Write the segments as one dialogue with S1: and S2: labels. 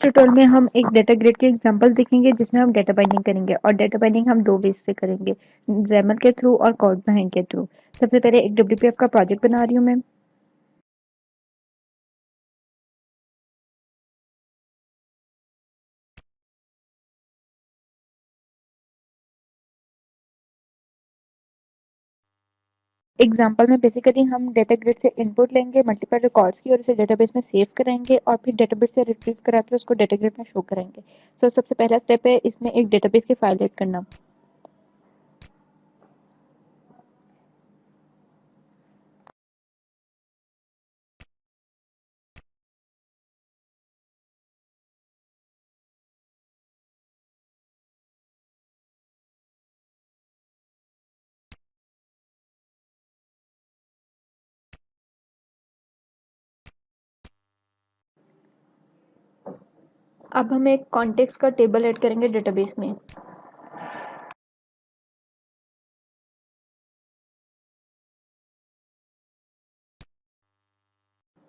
S1: Tutorial में हम एक डेटा ग्रिड के एग्जांपल देखेंगे जिसमें हम डेटा बाइंडिंग करेंगे और डेटा बाइंडिंग हम दो वेज से करेंगे, XAML के थ्रू और कोड बाइंड के थ्रू। सबसे पहले एक WPF का प्रोजेक्ट बना रही हूँ मैं। एग्जाम्पल में बेसिकली हम डेटा ग्रिड से इनपुट लेंगे मल्टीपल रिकॉर्ड्स की और उसे डेटाबेस में सेव करेंगे और फिर डेटाबेस से रिट्रीव करा के उसको डेटा ग्रिड में शो करेंगे। तो सबसे पहला स्टेप है इसमें एक डेटाबेस की फाइल ऐड करना। अब हम एक कॉन्टेक्स्ट का टेबल ऐड करेंगे डेटाबेस में।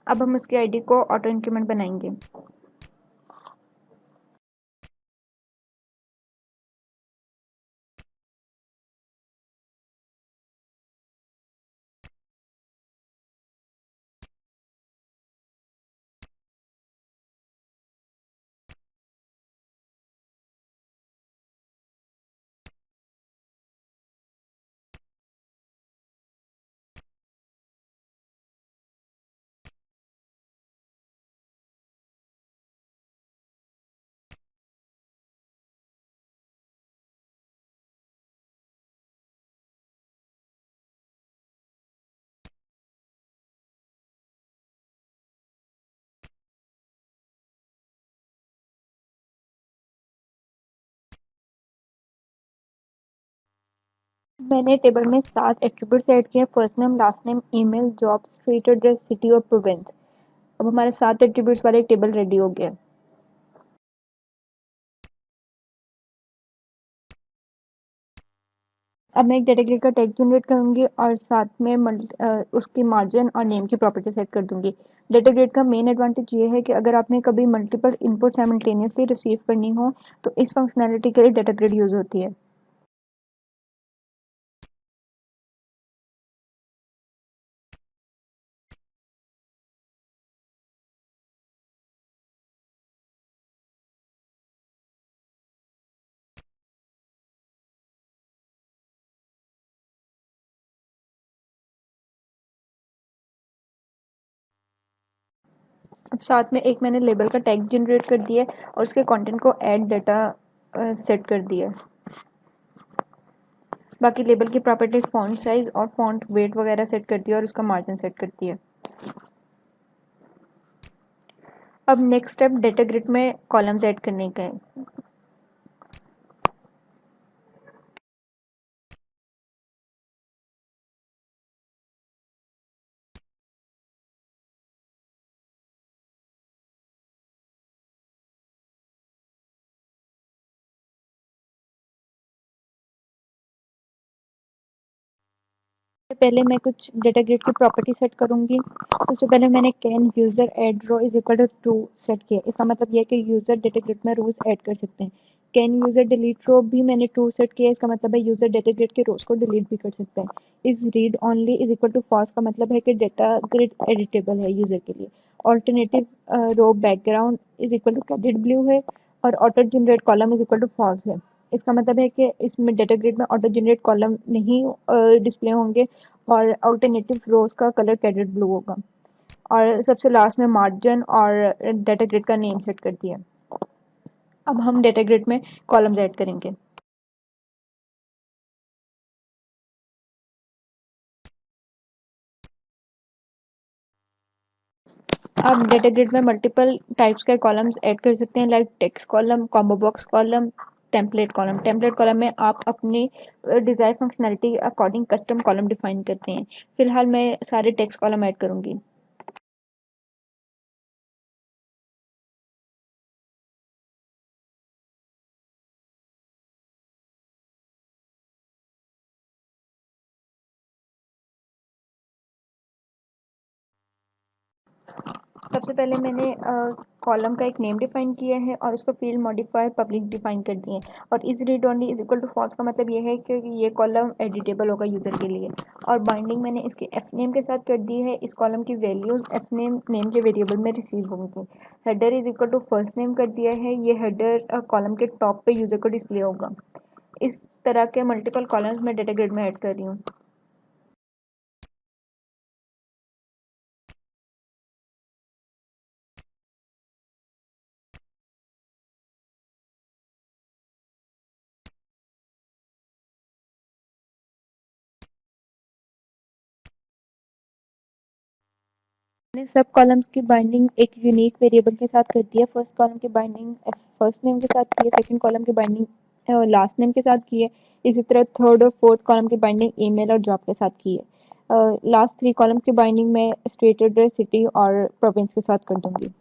S1: अब हम उसकी आईडी को ऑटो इंक्रीमेंट बनाएंगे। मैंने टेबल में 7 एट्रीब्यूट्स ऐड किए हैं, first name, last name, email, job, street address, city और प्रोविंस। अब हमारे 7 एट्रीब्यूट्स वाला एक टेबल रेडी हो गया। अब मैं एक डेटा ग्रिड का टेक्स्ट जनरेट करूंगी और साथ में उसकी मार्जिन और नेम की प्रॉपर्टी सेट कर दूंगी। डेटा ग्रिड का मेन एडवांटेज ये है कि अगर आपने कभी मल्टीपल इनपुट साइमल्टेनियसली रिसीव करनी हो तो इस फंक्शनैलिटी के लिए डेटा ग्रिड यूज होती है। अब साथ में एक मैंने लेबल का टैग जनरेट कर दिया है और उसके कंटेंट को ऐड डाटा सेट कर दिया है। बाकी लेबल की प्रॉपर्टीज फॉन्ट साइज और फॉन्ट वेट वगैरह सेट कर दिया और उसका मार्जिन सेट कर दिया। अब नेक्स्ट स्टेप डेटा ग्रिड में कॉलम्स ऐड करने का है। पहले मैं कुछ डेटा ग्रिड की प्रॉपर्टी सेट करूंगी। सबसे पहले मैंने can user add row is equal to true set किया। इसका मतलब यह है कि यूजर डेटा ग्रिड में रोज ऐड कर सकते हैं। कैन यूजर डिलीट रो भी मैंने ट्रू सेट किया। इसका मतलब है यूजर डेटा ग्रिड के रोज को डिलीट भी कर सकता है। Is read only is equal to false का मतलब है कि डेटा ग्रिड एडिटेबल है यूजर के लिए। Alternative row background is equal to cadet blue है और auto generate column is equal to false है। इसका मतलब है कि इसमें डेटा ग्रिड में ऑटो जनरेट कॉलम नहीं डिस्प्ले होंगे और अल्टरनेटिव रोज का कलर कैडेड ब्लू होगा। और सबसे लास्ट में मार्जिन और डेटा ग्रिड का नेम सेट कर दिया। अब हम डेटा ग्रिड में कॉलम्स ऐड करेंगे। अब डेटा ग्रिड में मल्टीपल टाइप्स के कॉलम्स ऐड कर सकते हैं, like text column, combo box column, template column. Template column में आप अपनी डिजायर फंक्शनैलिटी के अकॉर्डिंग कस्टम कॉलम डिफाइन करते हैं। फिलहाल मैं सारे टेक्स्ट कॉलम ऐड करूंगी। सबसे पहले मैंने कॉलम का एक नेम डिफाइन किया है और उसको फील्ड मॉडिफायर पब्लिक डिफाइन कर दिए हैं। और is read only is equal to false का मतलब ये है कि ये कॉलम एडिटेबल होगा यूज़र के लिए। और बाइंडिंग मैंने इसके एफ नेम के साथ कर दी है। इस कॉलम की वैल्यूज़ एफ नेम के वेरिएबल में रिसीव होंगी। Header is equal to first name कर दिया है। ये हेडर कॉलम के टॉप पे यूज़र को डिस्प्ले होगा। इस तरह के मल्टीपल कॉलम्स मैं डेटा ग्रिड में ऐड कर रही हूँ। मैंने सब कॉलम्स की बाइंडिंग एक यूनिक वेरिएबल के साथ कर दिया। फर्स्ट कॉलम की बाइंडिंग फर्स्ट नेम के साथ की है, सेकंड कॉलम की बाइंडिंग लास्ट नेम के साथ की है। इसी तरह थर्ड और फोर्थ कॉलम की बाइंडिंग ईमेल और जॉब के साथ की है। लास्ट 3 कॉलम की बाइंडिंग मैं स्टेट एड्रेस, सिटी और प्रोविंस के साथ कर दूंगी।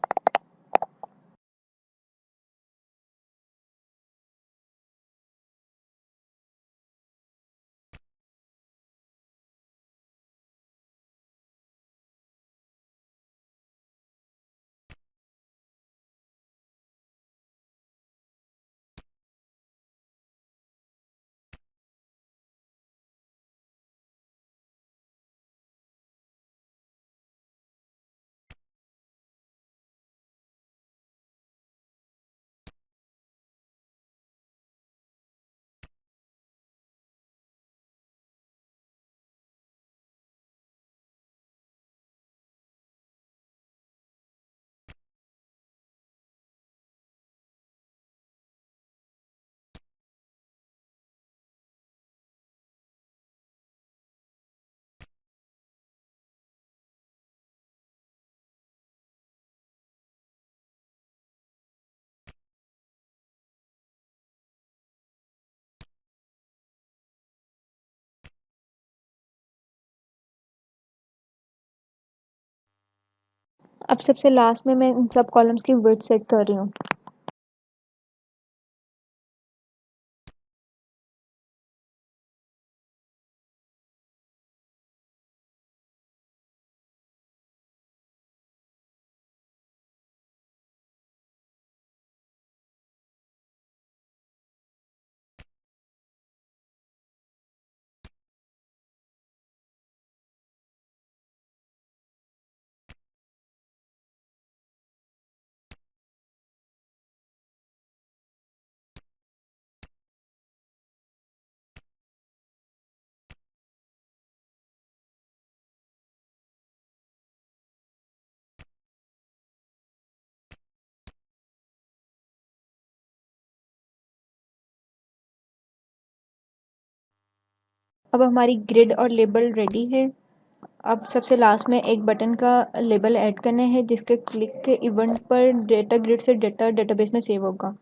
S1: अब सबसे लास्ट में मैं इन सब कॉलम्स की विड्थ सेट कर रही हूँ। अब हमारी ग्रिड और लेबल रेडी है। अब सबसे लास्ट में एक बटन का लेबल ऐड करना है जिसके क्लिक के इवेंट पर डेटा ग्रिड से डेटा डेटाबेस में सेव होगा।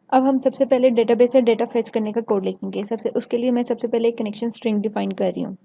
S1: अब हम सबसे पहले डेटाबेस से डेटा फेच करने का कोड लिखेंगे। उसके लिए मैं सबसे पहले एक कनेक्शन स्ट्रिंग डिफाइन कर रही हूँ।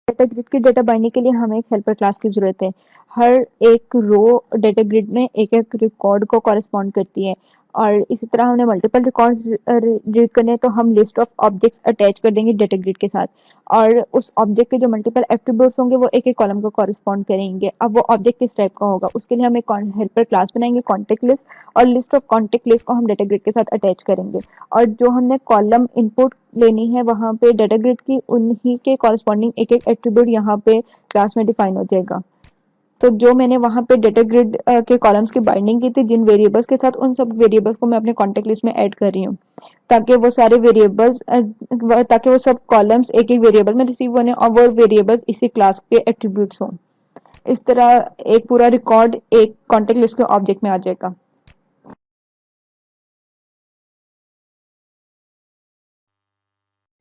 S1: डेटा ग्रिड की डेटा बाइंडिंग के लिए हमें एक हेल्पर क्लास की ज़रूरत है। हर एक रो डेटा ग्रिड में एक-एक रिकॉर्ड को कॉरेस्पॉन्ड करती है और इसी तरह हमने मल्टीपल रिकॉर्ड्स रीड करने हैं तो हम लिस्ट ऑफ ऑब्जेक्ट्स अटैच कर देंगे डेटा ग्रिड के साथ और उस ऑब्जेक्ट के जो मल्टीपल एट्रीब्यूट्स होंगे वो एक-एक कॉलम को कॉरेस्पॉन्ड करेंगे। अब वो ऑब्जेक्ट किस टाइप का होगा उसके लिए हम एक हेल्पर क्लास बनाएंगे कॉन्टेक्ट लिस्ट और लिस्ट ऑफ कॉन्टेक्ट लिस्ट को हम डेटा ग्रिड के साथ अटैच करेंगे और जो हमने कॉलम इनपुट लेनी है वहाँ पे डेटा ग्रिड की उन्हीं के कॉरेस्पॉन्डिंग एक-एक एट्रीब्यूट यहाँ पे क्लास में डिफाइन हो जाएगा। तो जो मैंने वहाँ पे डेटा ग्रिड के कॉलम्स की बाइंडिंग की थी जिन वेरिएबल्स के साथ, उन सब वेरिएबल्स को मैं अपने कॉन्टेक्ट लिस्ट में ऐड कर रही हूँ, ताकि वो सारे वेरिएबल्स ताकि वो सब कॉलम्स एक एक वेरिएबल में रिसीव होने और वो वेरिएबल्स इसी क्लास के एट्रीब्यूट्स हों। इस तरह एक पूरा रिकॉर्ड एक कॉन्टेक्ट लिस्ट के ऑब्जेक्ट में आ जाएगा।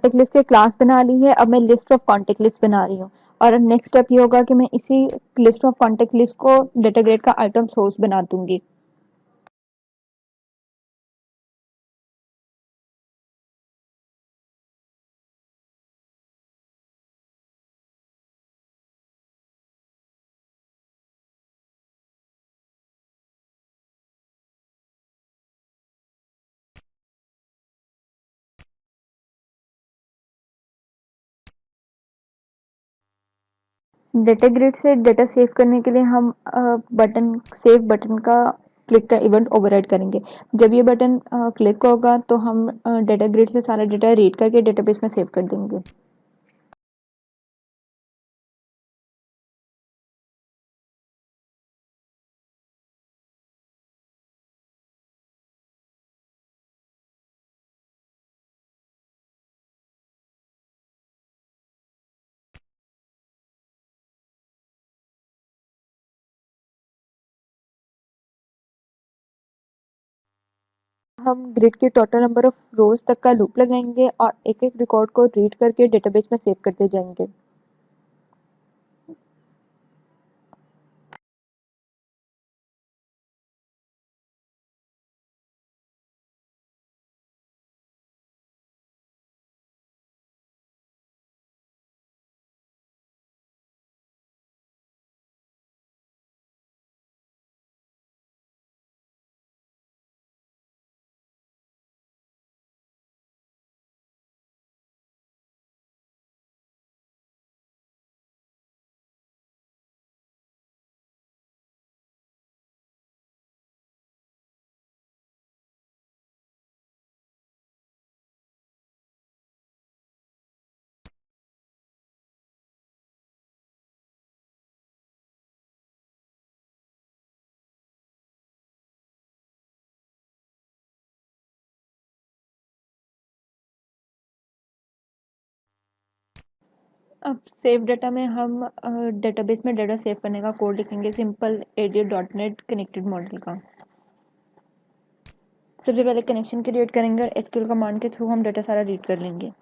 S1: कॉन्टेक्ट लिस्ट के क्लास बना ली है, अब मैं लिस्ट ऑफ कॉन्टेक्ट लिस्ट बना रही हूँ। और नेक्स्ट स्टेप ये होगा कि मैं इसी लिस्ट ऑफ कॉन्टेक्ट लिस्ट को डेटा ग्रेड का आइटम सोर्स बना दूंगी। डेटा ग्रिड से डेटा सेव करने के लिए हम बटन सेव बटन का क्लिक का इवेंट ओवरराइड करेंगे। जब ये बटन क्लिक होगा तो हम डेटा ग्रिड से सारा डेटा रीड करके डेटाबेस में सेव कर देंगे। हम ग्रिड के टोटल नंबर ऑफ रोज तक का लूप लगाएंगे और एक एक रिकॉर्ड को रीड करके डेटाबेस में सेव करते जाएंगे। अब सेव डाटा में हम डेटाबेस में डाटा सेव करने का कोड लिखेंगे, simple ADO dot net connected model का। सबसे पहले कनेक्शन क्रिएट करेंगे और एसक्यूएल कमांड के थ्रू हम डाटा सारा रीड कर लेंगे।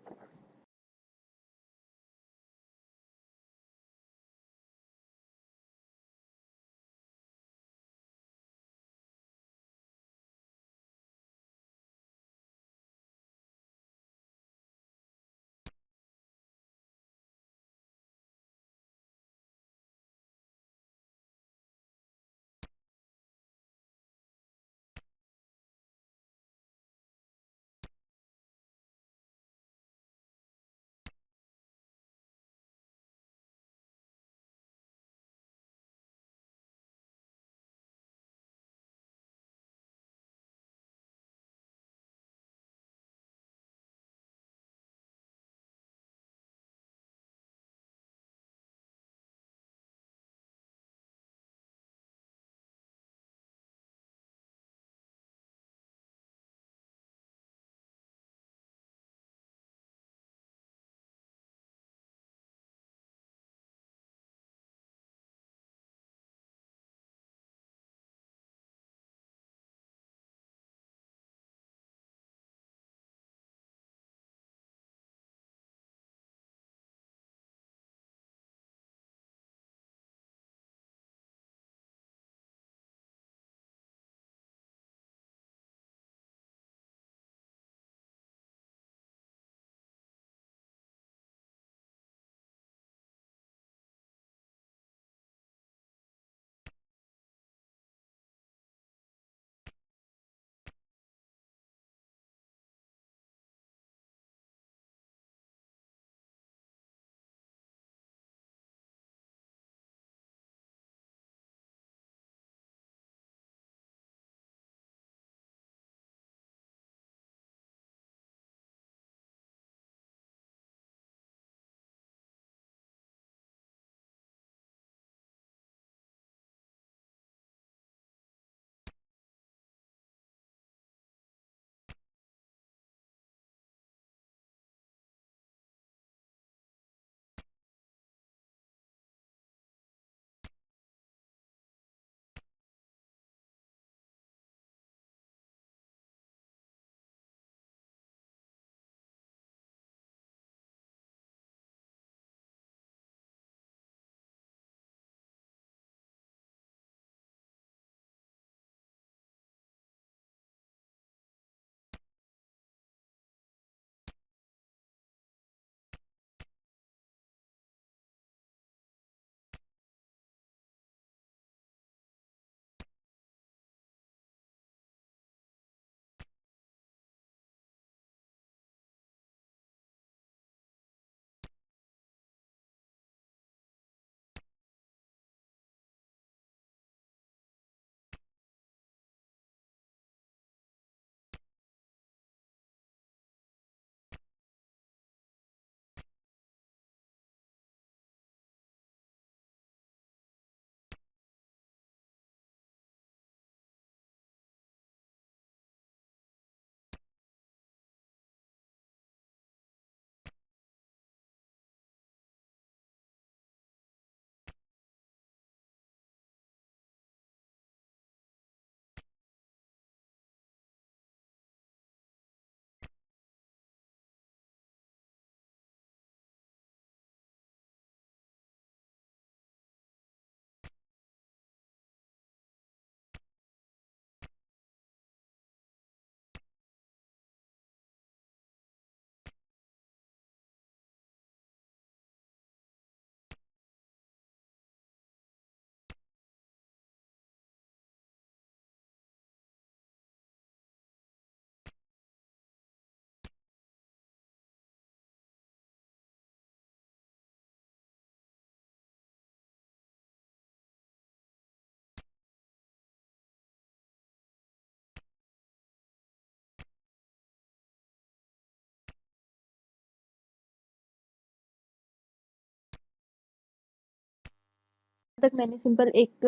S1: तक मैंने सिंपल एक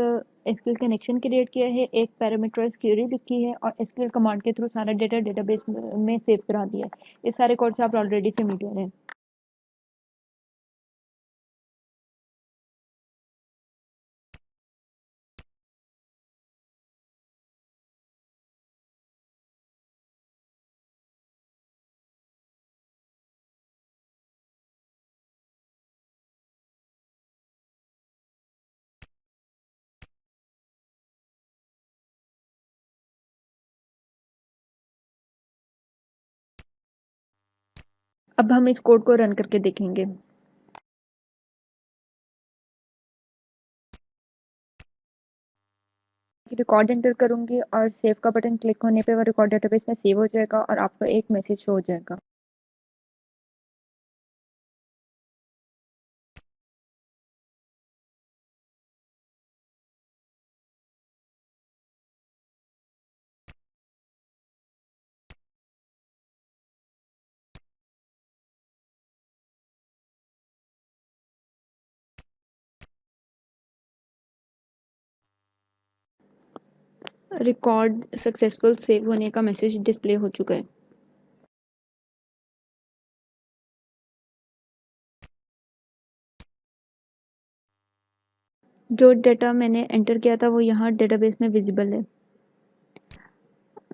S1: एसक्यूएल कनेक्शन क्रिएट किया है, एक पैरामीटराइज्ड क्वेरी लिखी है और एसक्यूएल कमांड के थ्रू सारा डेटा डेटाबेस में सेव करा दिया है। इस सारे कोड से आप ऑलरेडी फेमिलियर हैं। अब हम इस कोड को रन करके देखेंगे। रिकॉर्ड एंटर करूंगी और सेव का बटन क्लिक होने पे वो रिकॉर्ड डेटाबेस में सेव हो जाएगा और आपको एक मैसेज शो हो जाएगा। रिकॉर्ड सक्सेसफुल सेव होने का मैसेज डिस्प्ले हो चुका है। जो डेटा मैंने एंटर किया था वो यहाँ डेटाबेस में विजिबल है।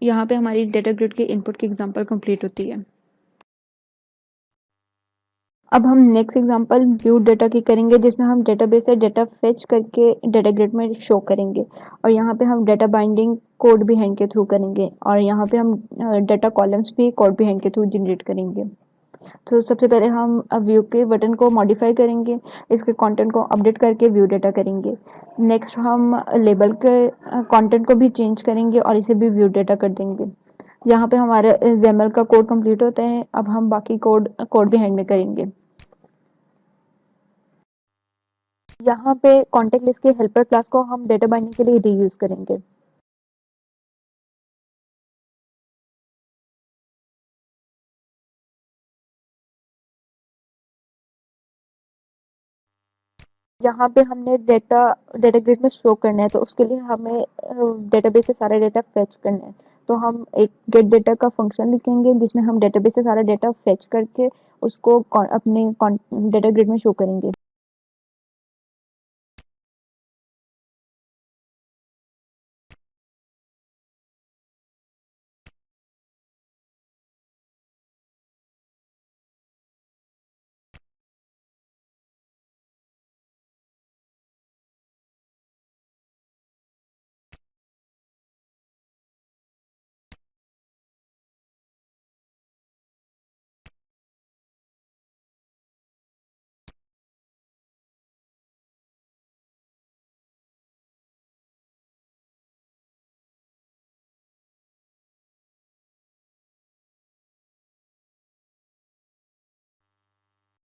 S1: यहाँ पे हमारी डेटा ग्रिड की इनपुट की एग्जांपल कंप्लीट होती है। अब हम नेक्स्ट एग्जांपल व्यू डेटा की करेंगे, जिसमें हम डेटाबेस से डेटा फेच करके डेटा ग्रिड में शो करेंगे और यहाँ पे हम डेटा बाइंडिंग कोड भी हैंड के थ्रू करेंगे और यहाँ पे हम डेटा कॉलम्स भी कोड भी हैंड के थ्रू जनरेट करेंगे। तो सबसे पहले हम व्यू के बटन को मॉडिफाई करेंगे, इसके कंटेंट को अपडेट करके व्यू डेटा करेंगे। नेक्स्ट हम लेबल के कंटेंट को भी चेंज करेंगे और इसे भी व्यू डेटा कर देंगे। यहाँ पे हमारा XAML का कोड कंप्लीट होता है। अब हम बाकी कोड भी हैंड में करेंगे। यहाँ पे कॉन्टेक्ट लिस्ट के हेल्पर क्लास को हम डेटा बाइंडिंग के लिए रीयूज करेंगे। यहाँ पे हमने डेटा ग्रिड में शो करना है, तो उसके लिए हमें डेटाबेस से सारा डेटा फेच करना है। तो हम एक गेट डेटा का फंक्शन लिखेंगे जिसमें हम डेटाबेस से सारा डेटा फेच करके उसको अपने डेटा ग्रिड में शो करेंगे।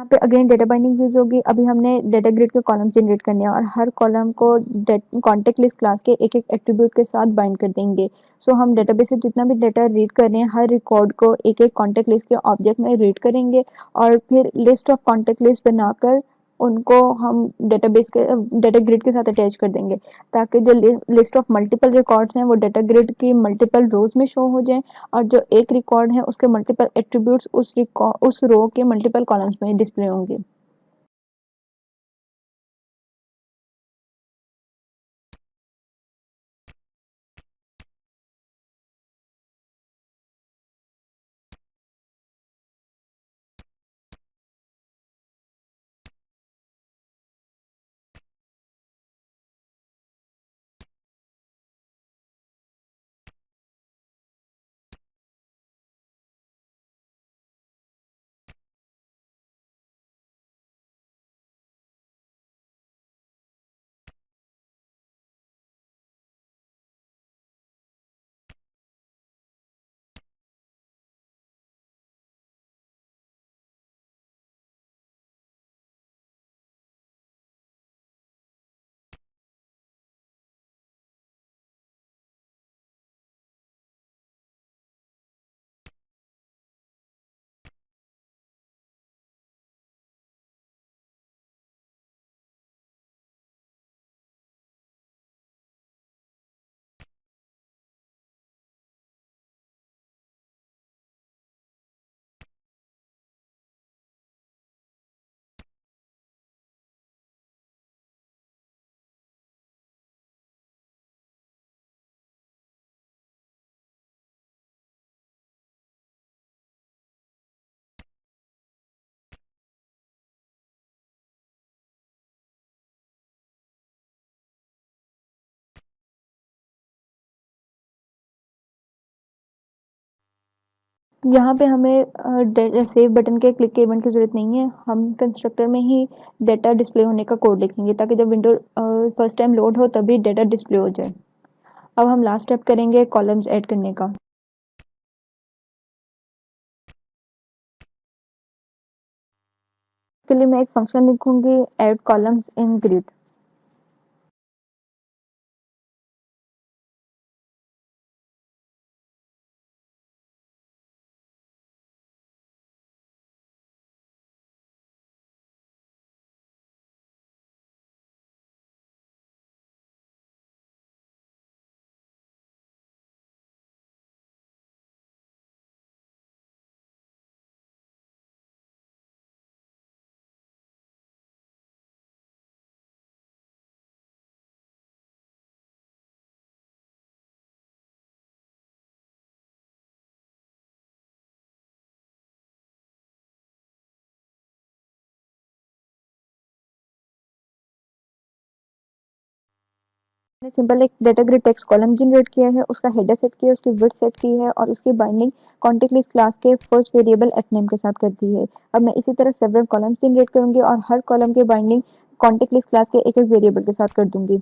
S1: यहाँ पे अगेन डेटा बाइंडिंग यूज होगी। अभी हमने डेटा ग्रिड के कॉलम जनरेट करने हैं और हर कॉलम को कॉन्टेक्ट लिस्ट क्लास के एक एक एट्रीब्यूट के साथ बाइंड कर देंगे। सो हम डेटाबेस से जितना भी डेटा रीड कर रहे हैं हर रिकॉर्ड को एक एक कॉन्टेक्ट लिस्ट के ऑब्जेक्ट में रीड करेंगे और फिर लिस्ट ऑफ कॉन्टेक्ट लिस्ट बनाकर उनको हम डेटाबेस के डेटा ग्रिड के साथ अटैच कर देंगे, ताकि जो लिस्ट ऑफ मल्टीपल रिकॉर्ड्स हैं वो डेटा ग्रिड की मल्टीपल रोज में शो हो जाएं और जो एक रिकॉर्ड है उसके मल्टीपल एट्रीब्यूट्स उस रो के मल्टीपल कॉलम्स में डिस्प्ले होंगे। यहाँ पे हमें सेव बटन के क्लिक के इवेंट की ज़रूरत नहीं है। हम कंस्ट्रक्टर में ही डेटा डिस्प्ले होने का कोड लिखेंगे ताकि जब विंडो फर्स्ट टाइम लोड हो तभी डेटा डिस्प्ले हो जाए। अब हम लास्ट स्टेप करेंगे कॉलम्स ऐड करने का। के लिए मैं एक फंक्शन लिखूंगी ऐड कॉलम्स इन ग्रिड। मैंने सिंपल एक data grid text column generate किया है, उसका हेडर सेट किया है, उसकी विड्थ सेट की है और उसकी बाइंडिंग कॉन्टेक्ट लिस्ट क्लास के फर्स्ट वेरिएबल एथनेम के साथ कर दी है। अब मैं इसी तरह सेवरल कॉलम्स जनरेट करूंगी और हर कॉलम की बाइंडिंग कॉन्टेक्ट लिस्ट क्लास के एक एक वेरिएबल के साथ कर दूंगी।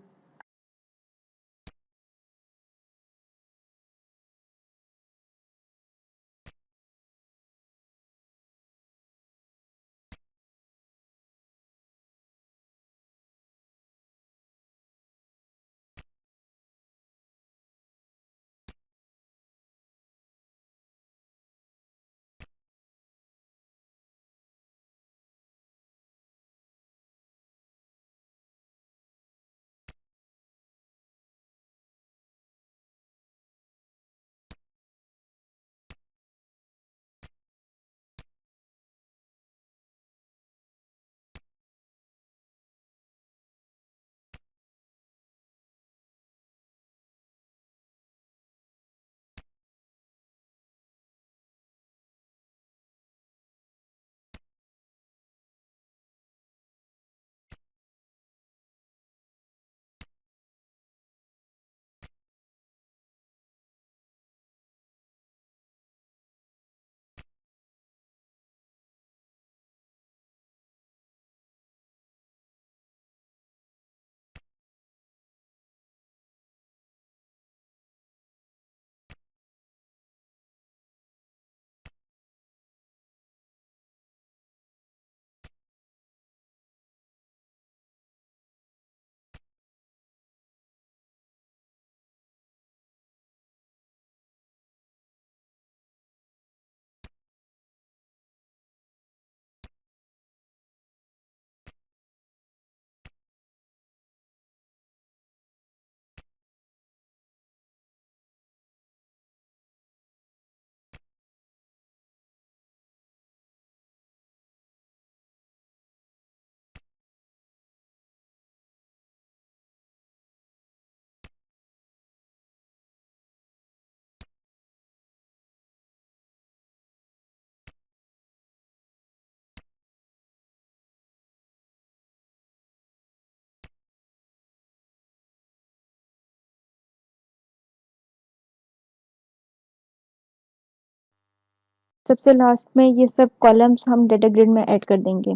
S1: सबसे लास्ट में ये सब कॉलम्स हम डेटा ग्रिड में ऐड कर देंगे।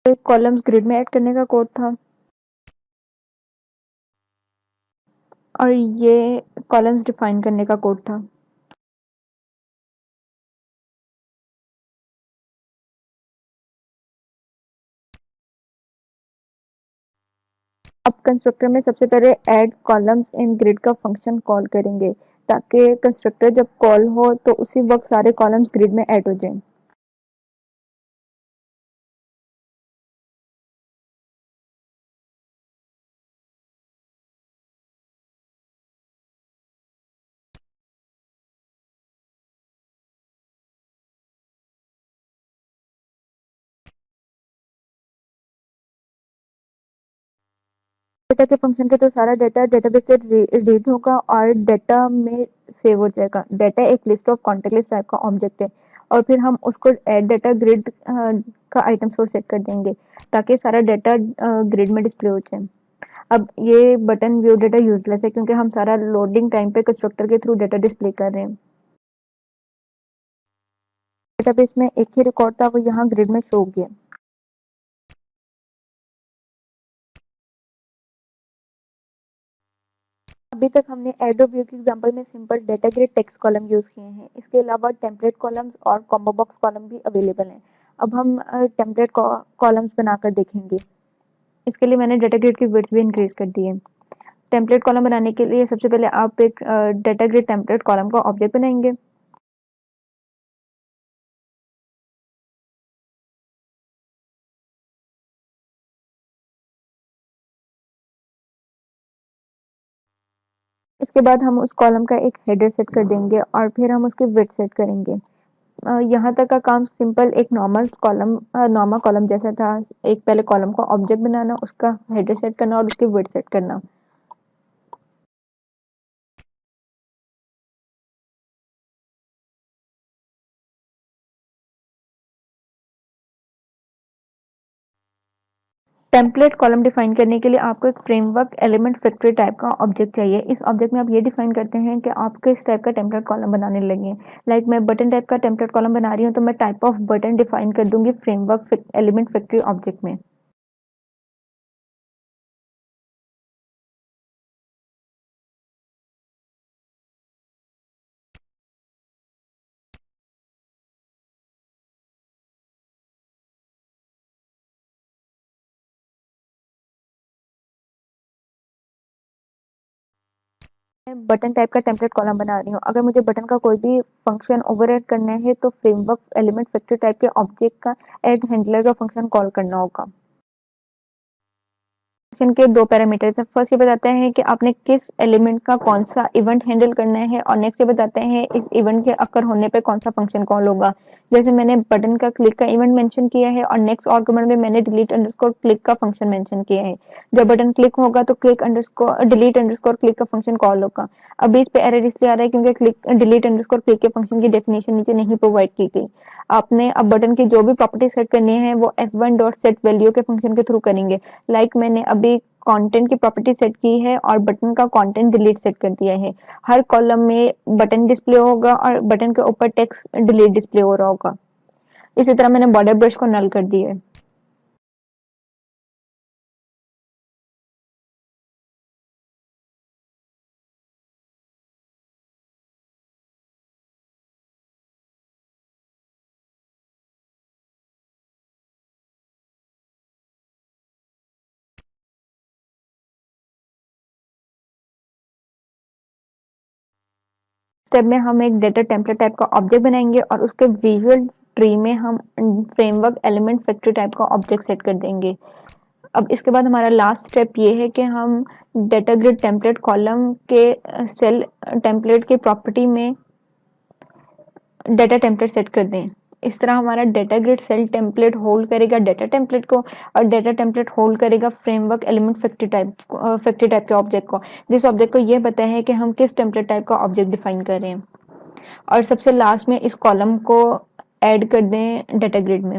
S1: एक कॉलम्स ग्रिड में ऐड करने का कोड था और ये कॉलम्स डिफाइन करने का कोड था। अब कंस्ट्रक्टर में सबसे पहले ऐड कॉलम्स इन ग्रिड का फंक्शन कॉल करेंगे ताकि कंस्ट्रक्टर जब कॉल हो तो उसी वक्त सारे कॉलम्स ग्रिड में ऐड हो जाएं। डेटा के फंक्शन के तो सारा डाटा डेटाबेस से रीड होगा और डाटा में सेव हो जाएगा। डाटा एक list of contact list type का ऑब्जेक्ट है और फिर हम उसको ऐड डाटा ग्रिड का आइटम सोर्स सेट कर देंगे ताकि सारा डाटा ग्रिड में डिस्प्ले हो जाए। अब ये बटन व्यू डाटा यूजलेस है क्योंकि हम सारा लोडिंग टाइम पे कंस्ट्रक्टर के थ्रू डाटा डिस्प्ले कर रहे हैं। डेटाबेस में एक ही रिकॉर्ड था, वो यहाँ ग्रिड में शो हो गया। अभी तक हमने एडो व्यू के एग्जांपल में simple data grid text column use किए हैं। इसके अलावा टेम्पलेट कॉलम्स और कॉम्बो बॉक्स कॉलम भी अवेलेबल हैं। अब हम टेम्पलेट कॉलम्स बनाकर देखेंगे। इसके लिए मैंने डाटा ग्रिड की विड्थ भी इंक्रीज कर दी है। टेम्पलेट कॉलम बनाने के लिए सबसे पहले आप एक डाटा ग्रिड टेम्पलेट कॉलम का ऑब्जेक्ट बनाएंगे। इसके बाद हम उस कॉलम का एक हेडर सेट कर देंगे और फिर हम उसकी विड्थ सेट करेंगे। यहाँ तक का काम सिंपल एक नॉर्मल कॉलम जैसा था। एक पहले कॉलम का ऑब्जेक्ट बनाना, उसका हेडर सेट करना और उसकी विड्थ सेट करना। टेम्पलेट कॉलम डिफाइन करने के लिए आपको एक फ्रेमवर्क एलिमेंट फैक्ट्री टाइप का ऑब्जेक्ट चाहिए। इस ऑब्जेक्ट में आप ये डिफाइन करते हैं कि आप किस टाइप का टेम्पलेट कॉलम बनाने लगे। लाइक मैं बटन टाइप का टेम्पलेट कॉलम बना रही हूँ तो मैं टाइप ऑफ बटन डिफाइन कर दूंगी फ्रेमवर्क एलिमेंट फैक्ट्री ऑब्जेक्ट में। मैं बटन टाइप का टेम्पलेट कॉलम बना रही हूँ। अगर मुझे बटन का कोई भी फंक्शन ओवरराइड करना है तो फ्रेमवर्क एलिमेंट फैक्ट्री टाइप के ऑब्जेक्ट का ऐड हैंडलर का फंक्शन कॉल करना होगा। फंक्शन के दो पैरामीटर्स हैं। फर्स्ट ये बताते हैं कि आपने किस एलिमेंट का कौन सा इवेंट हैंडल करना है और नेक्स्ट ये बताते हैं इस इवेंट के अकर होने पे कौन सा फंक्शन कॉल होगा। जैसे मैंने बटन का क्लिक का इवेंट मेंशन किया है और नेक्स्ट आर्गुमेंट में मैंने डिलीट अंडरस्कोर क्लिक का फंक्शन मेंशन किया है। जब बटन क्लिक होगा तो click underscore delete underscore click का फंक्शन कॉल होगा। अभी इस पे एरर इसलिए आ रहा है क्योंकि क्लिक डिलीट अंडरस्कोर क्लिक के फंक्शन की डेफिनेशन नीचे नहीं प्रोवाइड की गई। आपने अब बटन की जो भी प्रॉपर्टी सेट करनी है वो f1 डॉट सेट वैल्यू के फंक्शन के थ्रू करेंगे। लाइक मैंने अभी कंटेंट की प्रॉपर्टी सेट की है और बटन का कंटेंट डिलीट सेट कर दिया है। हर कॉलम में बटन डिस्प्ले होगा और बटन के ऊपर टेक्स्ट डिलीट डिस्प्ले हो रहा होगा। इसी तरह मैंने बॉर्डर ब्रश को नल कर दिया है। स्टेप में हम एक डेटा टेम्पलेट टाइप का ऑब्जेक्ट बनाएंगे और उसके विजुअल ट्री में हम फ्रेमवर्क एलिमेंट फैक्ट्री टाइप का ऑब्जेक्ट सेट कर देंगे। अब इसके बाद हमारा लास्ट स्टेप ये है कि हम डेटा ग्रिड टेम्पलेट कॉलम के सेल टेम्पलेट की प्रॉपर्टी में डेटा टेम्पलेट सेट कर दें। इस तरह हमारा data grid cell template hold करेगा डेटा टेम्पलेट को और डेटा टेम्पलेट होल्ड करेगा फ्रेमवर्क एलिमेंट फैक्ट्री टाइप के ऑब्जेक्ट को, जिस ऑब्जेक्ट को ये पता है कि हम किस टेम्पलेट टाइप का ऑब्जेक्ट डिफाइन कर रहे हैं। और सबसे लास्ट में इस कॉलम को ऐड कर दें डेटा ग्रिड में।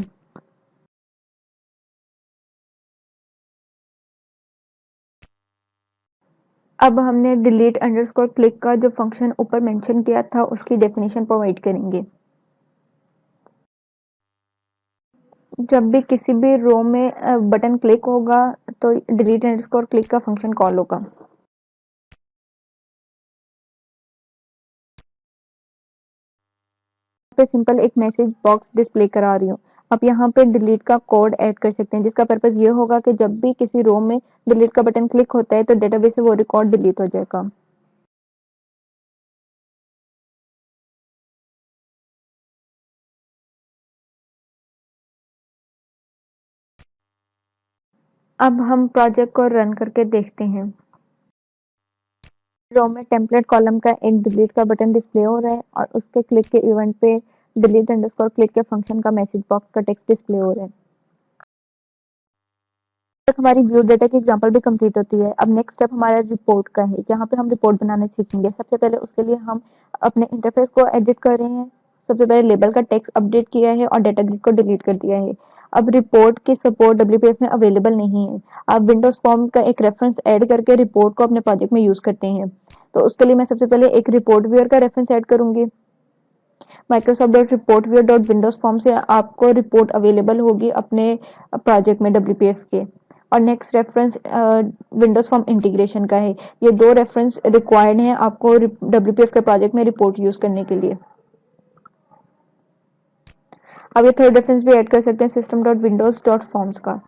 S1: अब हमने डिलीट अंडरस्कोर क्लिक का जो फंक्शन ऊपर मेंशन किया था उसकी डेफिनेशन प्रोवाइड करेंगे। जब भी किसी भी रो में बटन क्लिक होगा तो डिलीट अंडरस्कोर क्लिक का फंक्शन कॉल होगा। पे सिंपल एक मैसेज बॉक्स डिस्प्ले करा रही हूँ। आप यहाँ पे डिलीट का कोड ऐड कर सकते हैं जिसका पर्पज ये होगा कि जब भी किसी रो में डिलीट का बटन क्लिक होता है तो डेटाबेस से वो रिकॉर्ड डिलीट हो जाएगा। अब हम प्रोजेक्ट को रन करके देखते हैं। रो में टेम्पलेट कॉलम का एक डिलीट का बटन डिस्प्ले हो रहा है और उसके क्लिक के इवेंट पे डिलीट अंडरस्कोर क्लिक के फंक्शन का मैसेज बॉक्स का टेक्स्ट डिस्प्ले हो रहा है। तक हमारी व्यू डेटा की एग्जांपल भी कंप्लीट होती है। अब नेक्स्ट स्टेप हमारा रिपोर्ट का है, जहाँ पे हम रिपोर्ट बनाना सीखेंगे। सबसे पहले उसके लिए हम अपने इंटरफेस को एडिट कर रहे हैं। सबसे पहले लेबल का टेक्स्ट अपडेट किया है और डेटा ग्रिड को डिलीट कर दिया है। अब रिपोर्ट की सपोर्ट WPF में अवेलेबल नहीं है। आप विंडोज फॉर्म का एक रेफरेंस ऐड करके रिपोर्ट को अपने प्रोजेक्ट में यूज करते हैं। तो उसके लिए मैं सबसे पहले एक रिपोर्ट व्यूअर का रेफरेंस ऐड करूंगी। Microsoft dot report viewer dot Windows form से आपको रिपोर्ट अवेलेबल होगी अपने प्रोजेक्ट में WPF के। और next reference Windows form integration का है। ये दो रेफरेंस रिक्वायर्ड हैं आपको WPF के प्रोजेक्ट में रिपोर्ट यूज करने के लिए। अब ये थर्ड रेफरेंस भी ऐड कर सकते हैं system dot Windows dot forms का।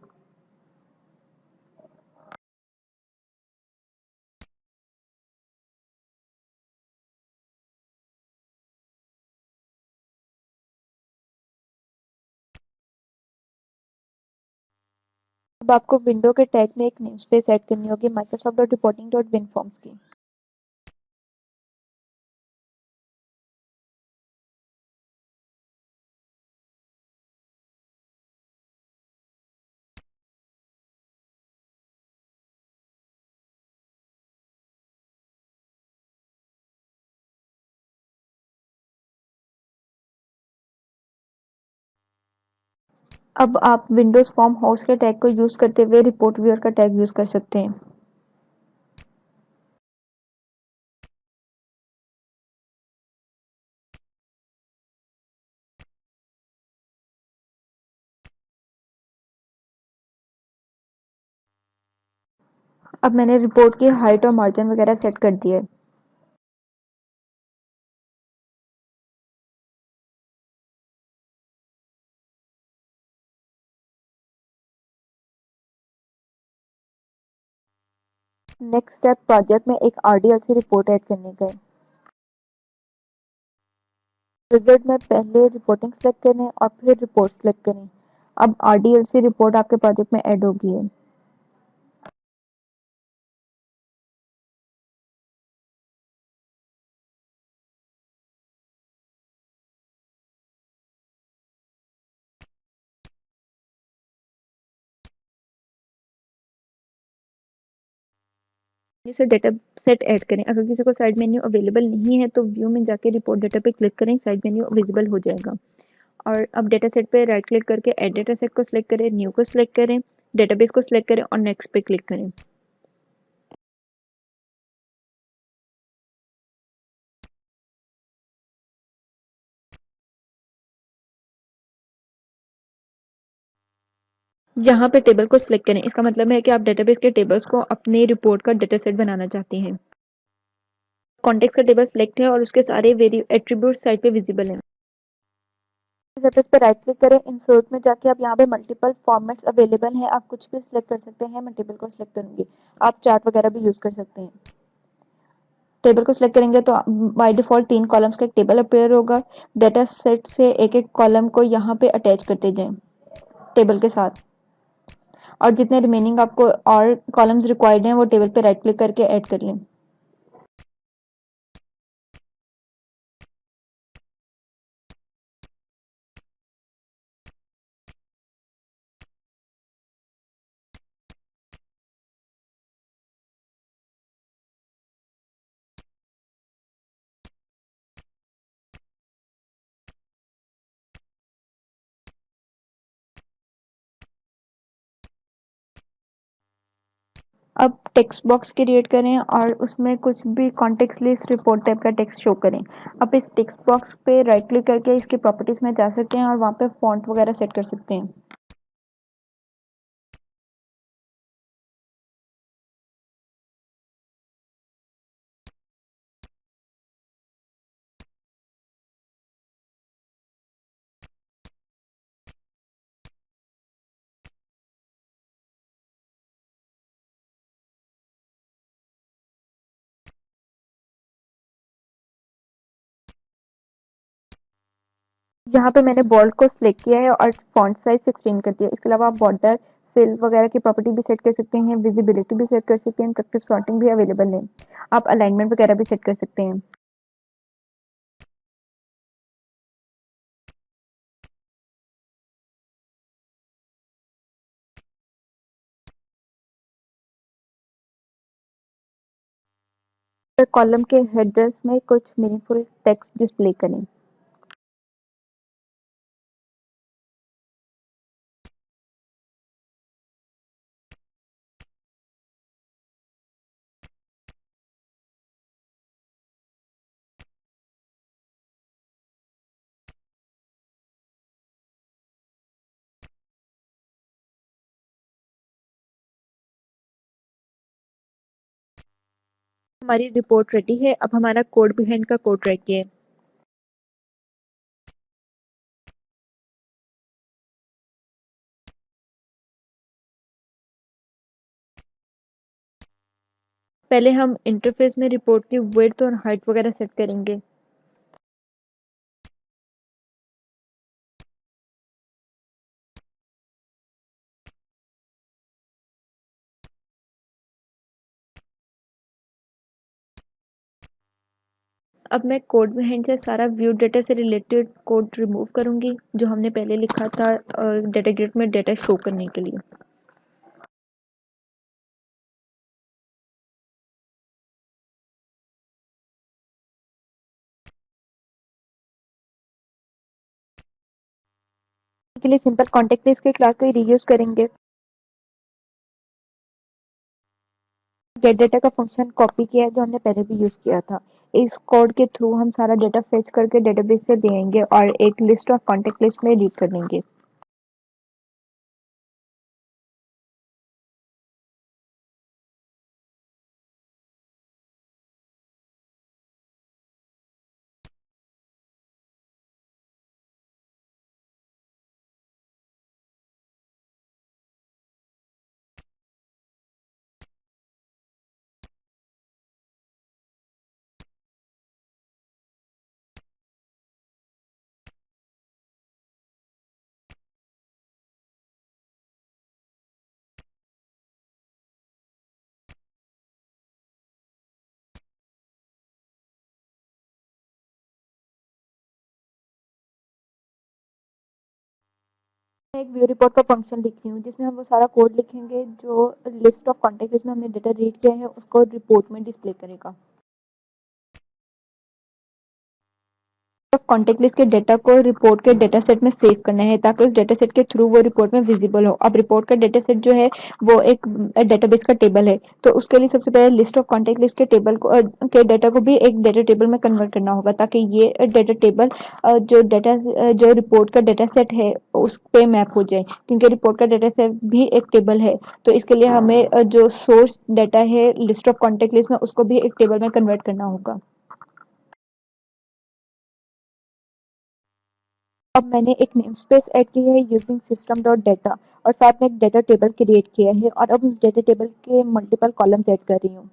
S1: अब आपको विंडो के टैग में एक नेम स्पेस ऐड करनी होगी Microsoft dot reporting dot win forms की। अब आप विंडोज फॉर्म हाउस के टैग को यूज करते हुए रिपोर्ट व्यूअर का टैग यूज कर सकते हैं। अब मैंने रिपोर्ट की हाइट और मार्जिन वगैरह सेट कर दिया है। नेक्स्ट स्टेप प्रोजेक्ट में एक RDLC रिपोर्ट ऐड करने का है। रिजल्ट में पहले रिपोर्टिंग सेलेक्ट करें और फिर रिपोर्ट सेलेक्ट करें। अब RDLC रिपोर्ट आपके प्रोजेक्ट में ऐड होगी है। से डेटा सेट ऐड करें। अगर किसी को साइड मेन्यू अवेलेबल नहीं है तो व्यू में जाके रिपोर्ट डेटा पे क्लिक करें, साइड मेन्यू विजिबल हो जाएगा। और अब डेटा सेट पे राइट क्लिक करके एड डेटा सेट को सिलेक्ट करें, न्यू को सिलेक्ट करें, डेटाबेस को सिलेक्ट करें और नेक्स्ट पे क्लिक करें। जहाँ पे टेबल को सिलेक्ट करें, इसका मतलब है कि आप डेटाबेस के टेबल्स को अपने रिपोर्ट का डेटा सेट बनाना चाहते हैं। कॉन्टेक्स्ट का टेबल सिलेक्ट है और उसके सारे एट्रीब्यूट साइड पे विजिबल हैं। सरफेस पे राइट क्लिक करें, इंसर्ट में जाके आप यहाँ पे मल्टीपल फॉर्मेट्स अवेलेबल हैं, आप कुछ भी सिलेक्ट कर सकते हैं। मैं टेबल को सिलेक्ट करूंगी। आप चार्ट वगैरह भी यूज कर सकते हैं। टेबल को सिलेक्ट करेंगे तो बाय डिफॉल्ट 3 कॉलम्स का एक टेबल अपेयर होगा। डेटा सेट से एक एक कॉलम को यहाँ पे अटैच करते जाएं टेबल के साथ। और जितने रिमेनिंग आपको और कॉलम्स रिक्वायर्ड हैं वो टेबल पे राइट क्लिक करके ऐड कर लें। अब टेक्स्ट बॉक्स क्रिएट करें और उसमें कुछ भी कॉन्टेक्स्ट लिस्ट रिपोर्ट टाइप का टेक्स्ट शो करें। अब इस टेक्स्ट बॉक्स पे राइट क्लिक करके इसकी प्रॉपर्टीज में जा सकते हैं और वहाँ पे फॉन्ट वगैरह सेट कर सकते हैं। यहाँ पे मैंने बोल्ड को सिलेक्ट किया है और फॉन्ट साइज 16 कर दिया। इसके अलावा आप बॉर्डर फिल वगैरह की प्रॉपर्टी भी सेट कर सकते हैं, विजिबिलिटी भी सेट कर सकते हैं, इंटरेक्टिव सॉर्टिंग भी अवेलेबल है। आप अलाइनमेंट वगैरह भी सेट कर सकते हैं। कॉलम के हेडर्स में कुछ मीनिंगफुल टेक्स्ट डिस्प्ले करें। हमारी रिपोर्ट रेडी है। अब हमारा कोड बिहाइंड का कोड रेडी है। पहले हम इंटरफेस में रिपोर्ट की विड्थ और हाइट वगैरह सेट करेंगे। अब मैं कोड बिहाइंड से सारा व्यू डेटा से रिलेटेड कोड रिमूव करूंगी जो हमने पहले लिखा था डेटा ग्रिड में डेटा शो करने के लिए। के लिए सिंपल कॉन्टेक्ट लिस्ट के क्लास को ही रीयूज करेंगे। गेट डेटा का फंक्शन कॉपी किया है जो हमने पहले भी यूज किया था। इस कोड के थ्रू हम सारा डेटा फेच करके डेटाबेस से देंगे और एक लिस्ट ऑफ कॉन्टेक्ट लिस्ट में रीड कर लेंगे। मैं एक व्यू रिपोर्ट का फंक्शन लिख रही हूँ जिसमें हम वो सारा कोड लिखेंगे जो लिस्ट ऑफ कॉन्टेक्ट जिसमें हमने डेटा रीड किया है उसको रिपोर्ट में डिस्प्ले करेगा। कॉन्टेक्ट लिस्ट के डेटा को रिपोर्ट के डेटा सेट में सेव करना है ताकि उस डेटा सेट के थ्रू वो रिपोर्ट में विजिबल हो। अब रिपोर्ट का डेटा सेट जो है वो एक डेटाबेस का टेबल है, तो उसके लिए सबसे पहले लिस्ट ऑफ कॉन्टेक्ट लिस्ट के टेबल को के डेटा को भी एक डेटा टेबल में कन्वर्ट करना होगा ताकि ये डेटा टेबल जो रिपोर्ट का डेटा सेट है उस पे मैप हो जाए, क्योंकि रिपोर्ट का डेटा सेट भी एक टेबल है। तो इसके लिए हमें जो सोर्स डाटा है लिस्ट ऑफ कॉन्टेक्ट लिस्ट में उसको भी एक टेबल में कन्वर्ट करना होगा। अब मैंने एक नेमस्पेस ऐड की है यूजिंग सिस्टम डॉट डेटा और साथ में एक डेटा टेबल क्रिएट किया है और अब उस डेटा टेबल के मल्टीपल कॉलम्स ऐड कर रही हूँ।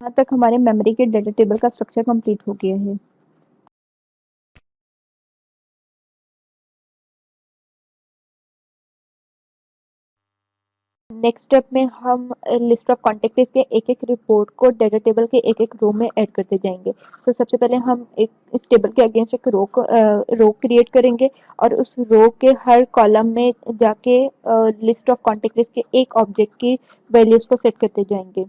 S1: यहाँ तक हमारे मेमोरी के डेटा टेबल का स्ट्रक्चर कंप्लीट हो गया है। नेक्स्ट स्टेप में हम लिस्ट ऑफ कॉन्टेक्ट के एक एक रिपोर्ट को डेटा टेबल के एक एक रो में ऐड करते जाएंगे। तो सबसे पहले हम एक इस टेबल के अगेंस्ट एक रो क्रिएट करेंगे और उस रो के हर कॉलम में जाके लिस्ट ऑफ कॉन्टेक्ट लिस्ट के एक ऑब्जेक्ट की वैल्यूज को सेट करते जाएंगे।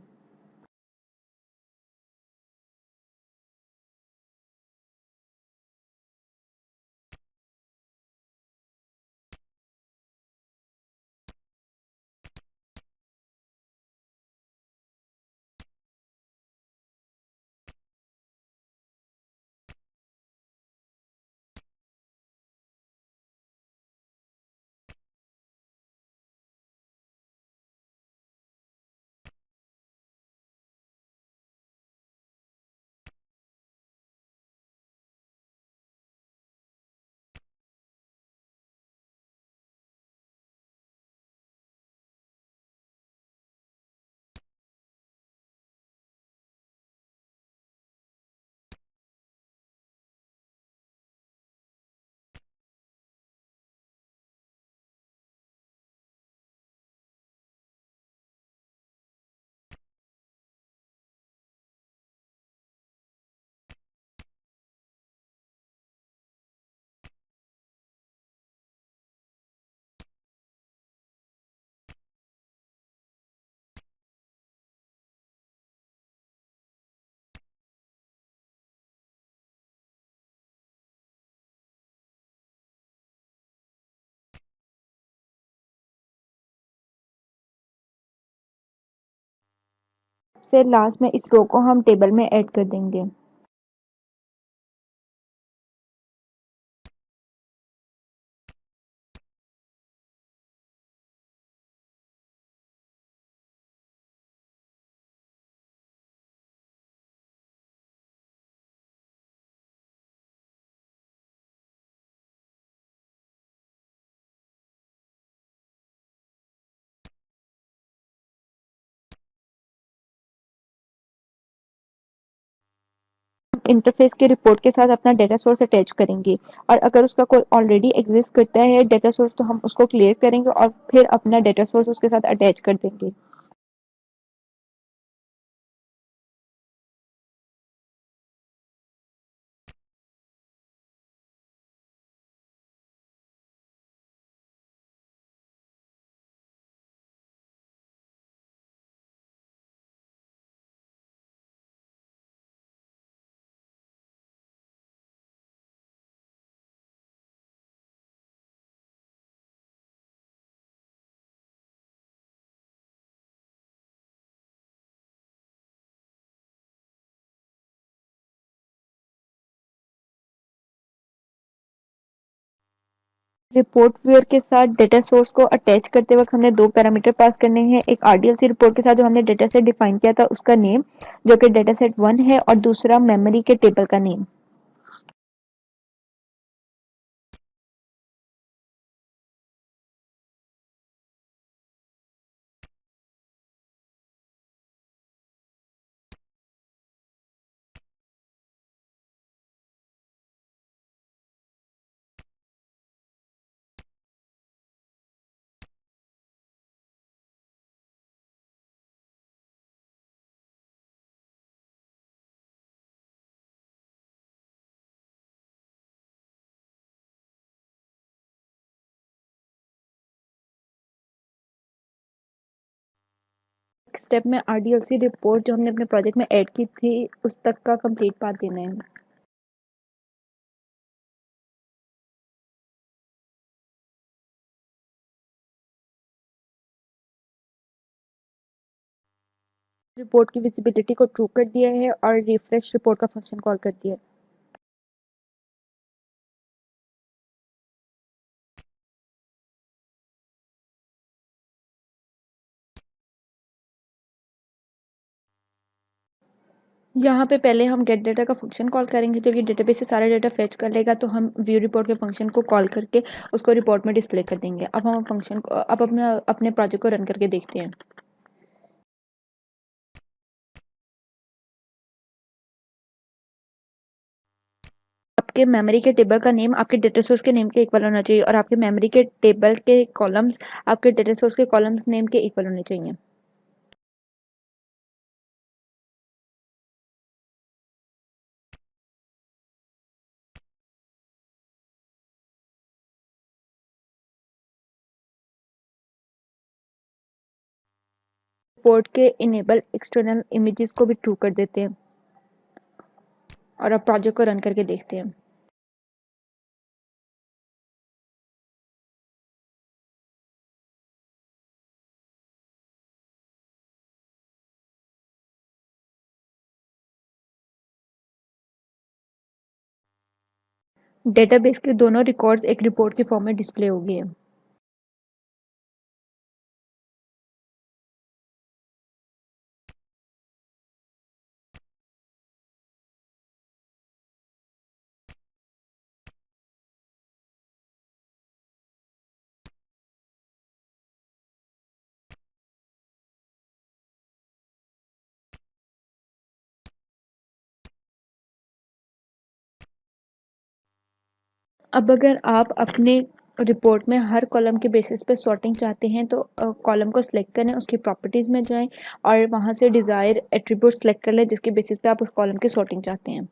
S1: सबसे लास्ट में इस रो को हम टेबल में ऐड कर देंगे। इंटरफेस के रिपोर्ट के साथ अपना डेटा सोर्स अटैच करेंगे और अगर उसका कोई ऑलरेडी एग्जिस्ट करता है डेटा सोर्स तो हम उसको क्लियर करेंगे और फिर अपना डेटा सोर्स उसके साथ अटैच कर देंगे। रिपोर्ट व्यूअर के साथ डेटा सोर्स को अटैच करते वक्त हमने दो पैरामीटर पास करने हैं। एक आरडीएलसी रिपोर्ट के साथ जो हमने डेटा सेट डिफाइन किया था उसका नेम जो कि डेटा सेट 1 है और दूसरा मेमोरी के टेबल का नेम। स्टेप में आरडीएलसी रिपोर्ट जो हमने अपने प्रोजेक्ट में ऐड की थी उस तक का कंप्लीट पाथ देना है। रिपोर्ट की विजिबिलिटी को ट्रू कर दिया है और रिफ्रेश रिपोर्ट का फंक्शन कॉल कर दिया है। यहाँ पे पहले हम गेट डेटा का फंक्शन कॉल करेंगे। जब ये डेटाबेस से सारा डेटा फेच कर लेगा तो हम व्यू रिपोर्ट के फंक्शन को कॉल करके उसको रिपोर्ट में डिस्प्ले कर देंगे। अब हम फंक्शन को अब अपने प्रोजेक्ट को रन करके देखते हैं। आपके मेमोरी के टेबल का नेम आपके डेटा सोर्स के नेम के इक्वल होना चाहिए और आपके मेमोरी के टेबल के कॉलम्स आपके डेटा सोर्स के कॉलम्स नेम के इक्वल होने चाहिए। रिपोर्ट के इनेबल एक्सटर्नल इमेजेस को भी ट्रू कर देते हैं और अब प्रोजेक्ट को रन करके देखते हैं। डेटाबेस के दोनों रिकॉर्ड्स एक रिपोर्ट के फॉर्म में डिस्प्ले हो गए हैं। अब अगर आप अपने रिपोर्ट में हर कॉलम के बेसिस पे सॉर्टिंग चाहते हैं तो कॉलम को सिलेक्ट करें, उसकी प्रॉपर्टीज़ में जाएं और वहां से डिज़ायर एट्रीब्यूट सेलेक्ट कर लें जिसके बेसिस पे आप उस कॉलम की सॉर्टिंग चाहते हैं।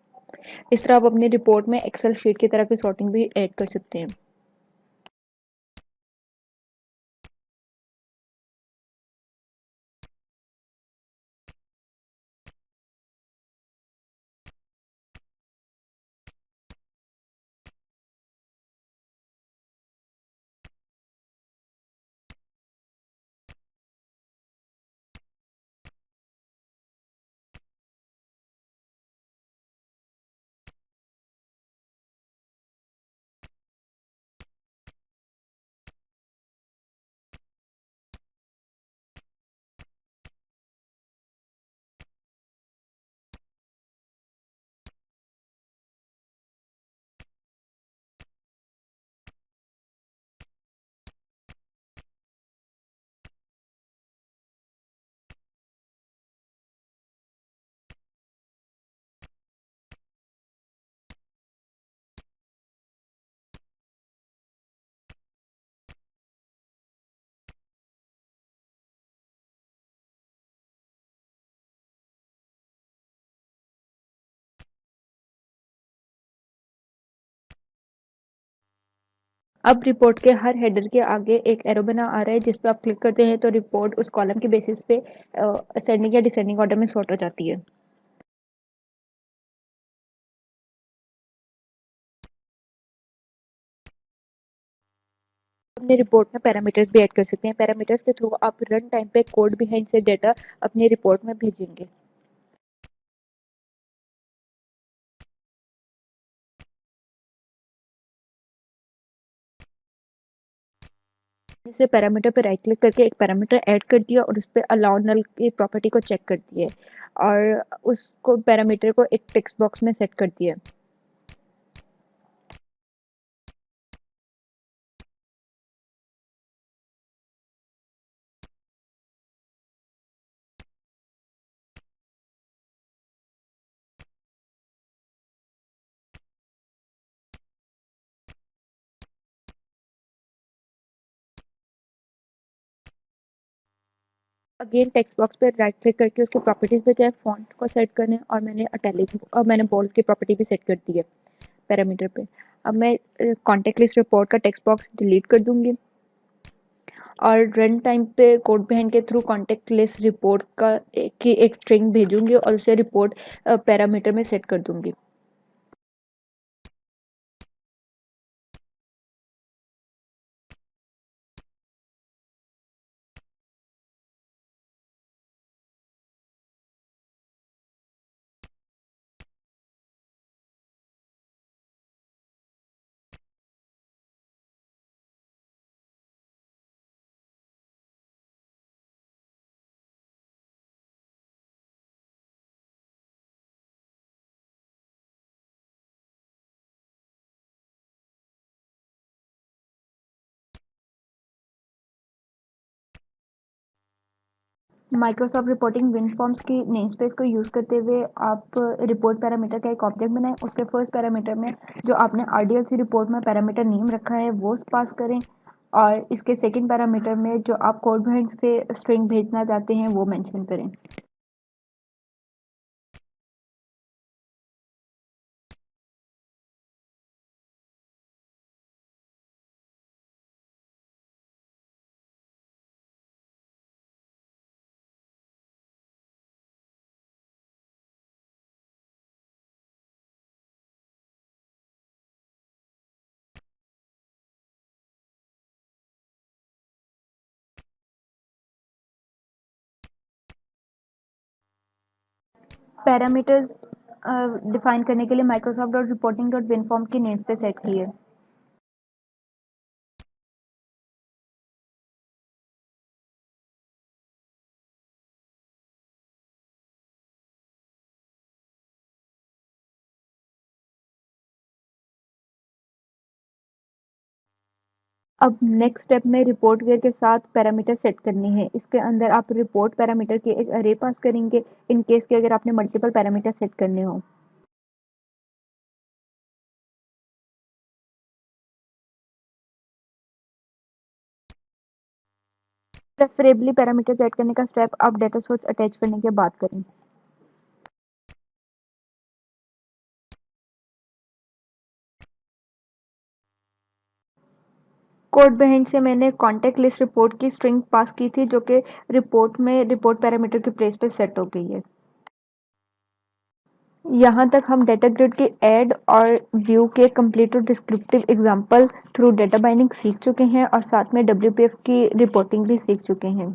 S1: इस तरह आप अपनी रिपोर्ट में एक्सेल शीट की तरह की सॉर्टिंग भी ऐड कर सकते हैं। अब रिपोर्ट के हर हेडर के आगे एक एरो बना आ रहा है, जिस पे आप क्लिक करते हैं तो रिपोर्ट उस कॉलम के बेसिस पे असेंडिंग या डिसेंडिंग ऑर्डर में सॉर्ट हो जाती है। अपने रिपोर्ट में पैरामीटर्स भी ऐड कर सकते हैं। पैरामीटर्स के थ्रू आप रन टाइम पे कोड बिहाइंड से डेटा अपनी रिपोर्ट में भेजेंगे। जैसे पैरामीटर पे राइट क्लिक करके एक पैरामीटर ऐड कर दिया और उस पे अलाउ नल की प्रॉपर्टी को चेक कर दिया और उसको पैरामीटर को एक टेक्स्ट बॉक्स में सेट कर दिया। अगेन टेक्स्ट बॉक्स पे राइट क्लिक करके उसके प्रॉपर्टीज पे जाए, फॉन्ट को सेट करने और मैंने इटैलिक और मैंने बोल्ड की प्रॉपर्टी भी सेट कर दी है पैरामीटर पे। अब मैं कॉन्टेक्ट लिस्ट रिपोर्ट का टेक्स्ट बॉक्स डिलीट कर दूंगी और रन टाइम पे कोड बिहाइंड के थ्रू कॉन्टेक्ट लिस्ट रिपोर्ट की एक स्ट्रिंग भेजूंगी और उसे रिपोर्ट पैरामीटर में सेट कर दूंगी। माइक्रोसॉफ्ट रिपोर्टिंग विन फॉर्म्स की नेम स्पेस को यूज़ करते हुए आप रिपोर्ट पैरामीटर का एक ऑब्जेक्ट बनाएं। उसके फर्स्ट पैरामीटर में जो आपने आरडीएलसी रिपोर्ट में पैरामीटर नेम रखा है वो पास करें और इसके सेकंड पैरामीटर में जो आप कोड बिहाइंड से स्ट्रिंग भेजना चाहते हैं वो मेंशन करें। पैरामीटर्स डिफाइन करने के लिए Microsoft dot reporting dot win form की नेम स्पेस सेट की है। अब नेक्स्ट स्टेप में रिपोर्ट वेयर के साथ पैरामीटर सेट करनी है। इसके अंदर आप रिपोर्ट पैरामीटर की एक अरे पास करेंगे इन केस के अगर आपने मल्टीपल पैरामीटर सेट करने हो। प्रेफरेबली पैरामीटर सेट करने का स्टेप आप डेटा सोर्स अटैच करने के बाद करें। कोड बिहाइंड से मैंने कॉन्टेक्ट लिस्ट रिपोर्ट की स्ट्रिंग पास की थी जो कि रिपोर्ट में रिपोर्ट पैरामीटर के प्लेस पे सेट हो गई है। यहाँ तक हम डेटा ग्रिड के ऐड और व्यू के कंप्लीट और descriptive example through data binding सीख चुके हैं और साथ में डब्ल्यूपीएफ की रिपोर्टिंग भी सीख चुके हैं।